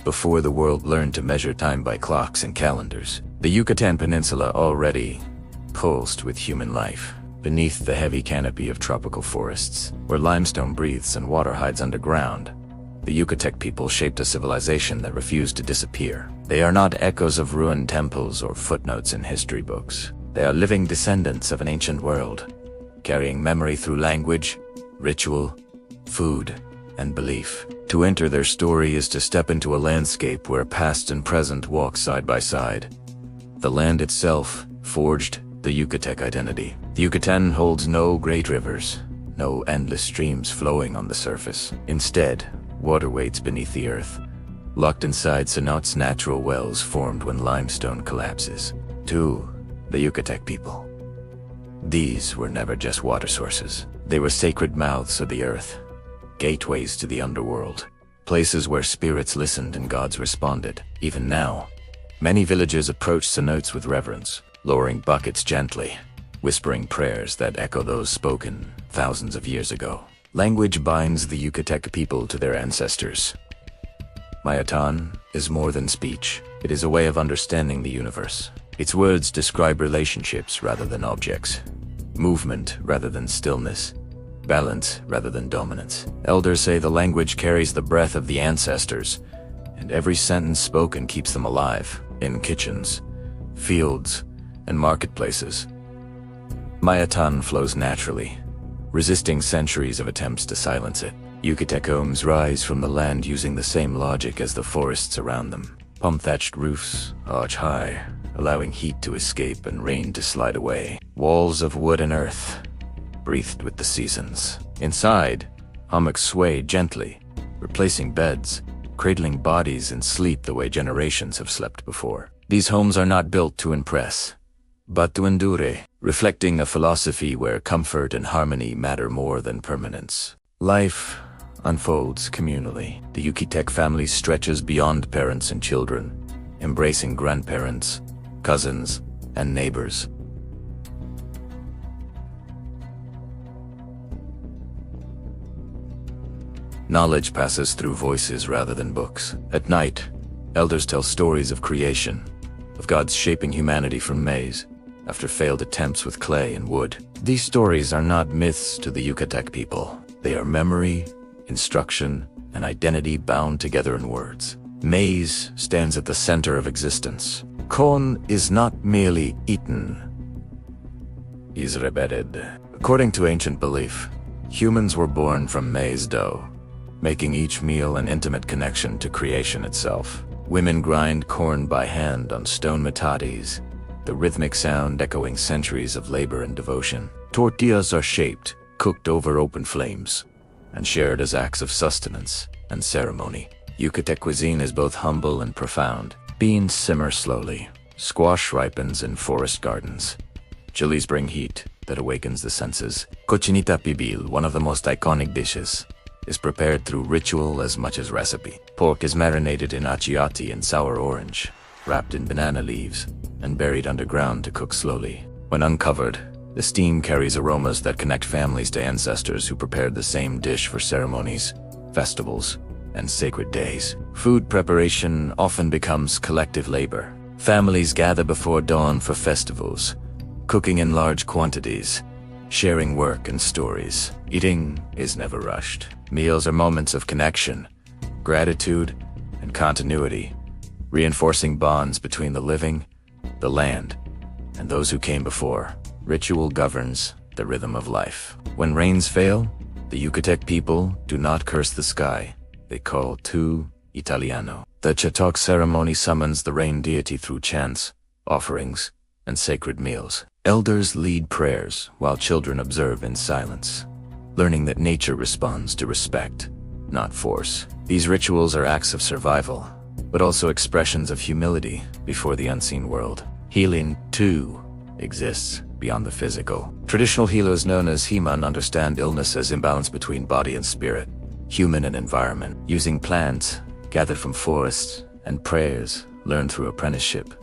before the world learned to measure time by clocks and calendars. The Yucatán Peninsula already pulsed with human life. Beneath the heavy canopy of tropical forests, where limestone breathes and water hides underground, the Yucatec people shaped a civilization that refused to disappear. They are not echoes of ruined temples or footnotes in history books. They are living descendants of an ancient world, carrying memory through language, ritual, food, and belief. To enter their story is to step into a landscape where past and present walk side by side. The land itself forged the Yucatec identity. The Yucatan holds no great rivers, no endless streams flowing on the surface. Instead, water waits beneath the earth, locked inside cenotes, natural wells formed when limestone collapses. To the Yucatec people, these were never just water sources. They were sacred mouths of the earth, gateways to the underworld, places where spirits listened and gods responded. Even now, many villagers approach cenotes with reverence, lowering buckets gently, whispering prayers that echo those spoken thousands of years ago. Language binds the Yucatec people to their ancestors. Mayatán is more than speech. It is a way of understanding the universe. Its words describe relationships rather than objects, movement rather than stillness, balance rather than dominance. Elders say the language carries the breath of the ancestors, and every sentence spoken keeps them alive in kitchens, fields, and marketplaces. Mayatán flows naturally, resisting centuries of attempts to silence it. Yucatec homes rise from the land using the same logic as the forests around them. Palm-thatched roofs arch high, allowing heat to escape and rain to slide away. Walls of wood and earth, breathed with the seasons. Inside, hammocks sway gently, replacing beds, cradling bodies in sleep the way generations have slept before. These homes are not built to impress, but to endure, reflecting a philosophy where comfort and harmony matter more than permanence. Life unfolds communally. The Yucatec family stretches beyond parents and children, embracing grandparents, cousins, and neighbors. Knowledge passes through voices rather than books. At night, elders tell stories of creation, of gods shaping humanity from maize, after failed attempts with clay and wood. These stories are not myths to the Yucatec people. They are memory, instruction, and identity bound together in words. Maize stands at the center of existence. Corn is not merely eaten, is rebedded. According to ancient belief, humans were born from maize dough, making each meal an intimate connection to creation itself. Women grind corn by hand on stone metates, the rhythmic sound echoing centuries of labor and devotion. Tortillas are shaped, cooked over open flames, and shared as acts of sustenance and ceremony. Yucatec cuisine is both humble and profound. Beans simmer slowly. Squash ripens in forest gardens. Chilies bring heat that awakens the senses. Cochinita pibil, one of the most iconic dishes, is prepared through ritual as much as recipe. Pork is marinated in achiati and sour orange, wrapped in banana leaves, and buried underground to cook slowly. When uncovered, the steam carries aromas that connect families to ancestors who prepared the same dish for ceremonies, festivals, and sacred days. Food preparation often becomes collective labor. Families gather before dawn for festivals, cooking in large quantities, sharing work and stories. Eating is never rushed. Meals are moments of connection, gratitude, and continuity, reinforcing bonds between the living, the land, and those who came before. Ritual governs the rhythm of life. When rains fail, the Yucatec people do not curse the sky. They call tu Italiano. The Chautauqua ceremony summons the rain deity through chants, offerings, and sacred meals. Elders lead prayers while children observe in silence, learning that nature responds to respect, not force. These rituals are acts of survival, but also expressions of humility before the unseen world. Healing, too, exists beyond the physical. Traditional healers known as Himan understand illness as imbalance between body and spirit, human and environment. Using plants gathered from forests and prayers learned through apprenticeship,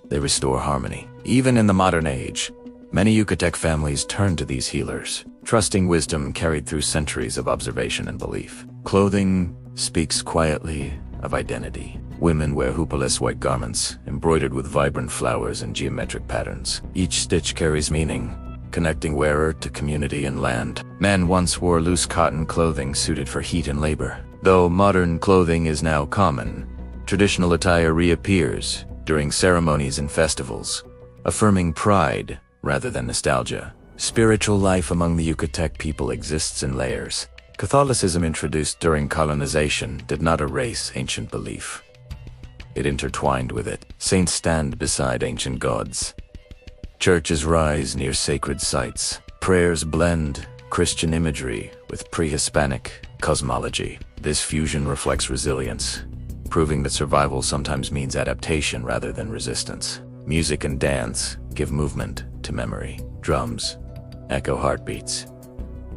they restore harmony. Even in the modern age, many Yucatec families turn to these healers, trusting wisdom carried through centuries of observation and belief. Clothing speaks quietly of identity. Women wear hoopaless white garments, embroidered with vibrant flowers and geometric patterns. Each stitch carries meaning, connecting wearer to community and land. Men once wore loose cotton clothing suited for heat and labor. Though modern clothing is now common, traditional attire reappears during ceremonies and festivals, affirming pride rather than nostalgia. Spiritual life among the Yucatec people exists in layers. Catholicism, introduced during colonization, did not erase ancient belief. It intertwined with it. Saints stand beside ancient gods. Churches rise near sacred sites. Prayers blend Christian imagery with pre-Hispanic cosmology. This fusion reflects resilience, proving that survival sometimes means adaptation rather than resistance. Music and dance give movement to memory. Drums echo heartbeats.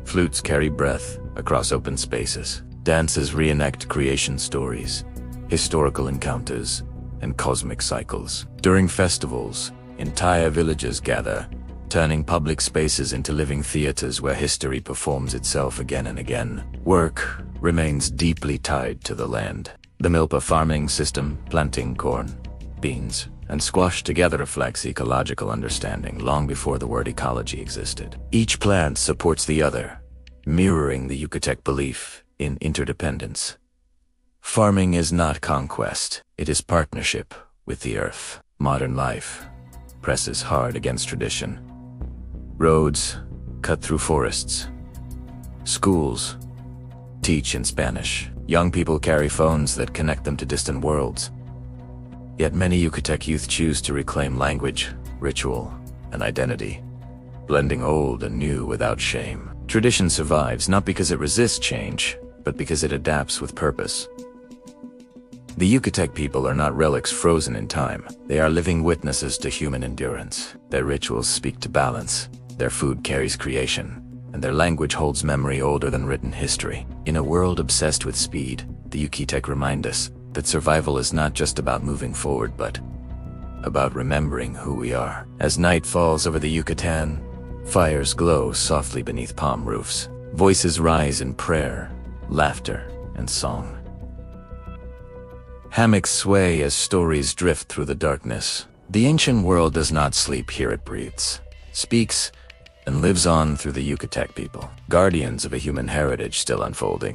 Flutes carry breath across open spaces. Dances reenact creation stories, historical encounters, and cosmic cycles. During festivals, entire villages gather, turning public spaces into living theaters where history performs itself again and again. Work remains deeply tied to the land. The milpa farming system, planting corn, beans, and squash together, reflects ecological understanding long before the word ecology existed. Each plant supports the other, mirroring the Yucatec belief in interdependence. Farming is not conquest, it is partnership with the earth. Modern life presses hard against tradition. Roads cut through forests. Schools teach in Spanish. Young people carry phones that connect them to distant worlds. Yet many Yucatec youth choose to reclaim language, ritual, and identity, blending old and new without shame. Tradition survives not because it resists change, but because it adapts with purpose. The Yucatec people are not relics frozen in time. They are living witnesses to human endurance. Their rituals speak to balance, their food carries creation, and their language holds memory older than written history. In a world obsessed with speed, the Yucatec remind us that survival is not just about moving forward, but about remembering who we are. As night falls over the Yucatan, fires glow softly beneath palm roofs. Voices rise in prayer, laughter, and song. Hammocks sway as stories drift through the darkness. The ancient world does not sleep, here it breathes, speaks, and lives on through the Yucatec people, guardians of a human heritage still unfolding.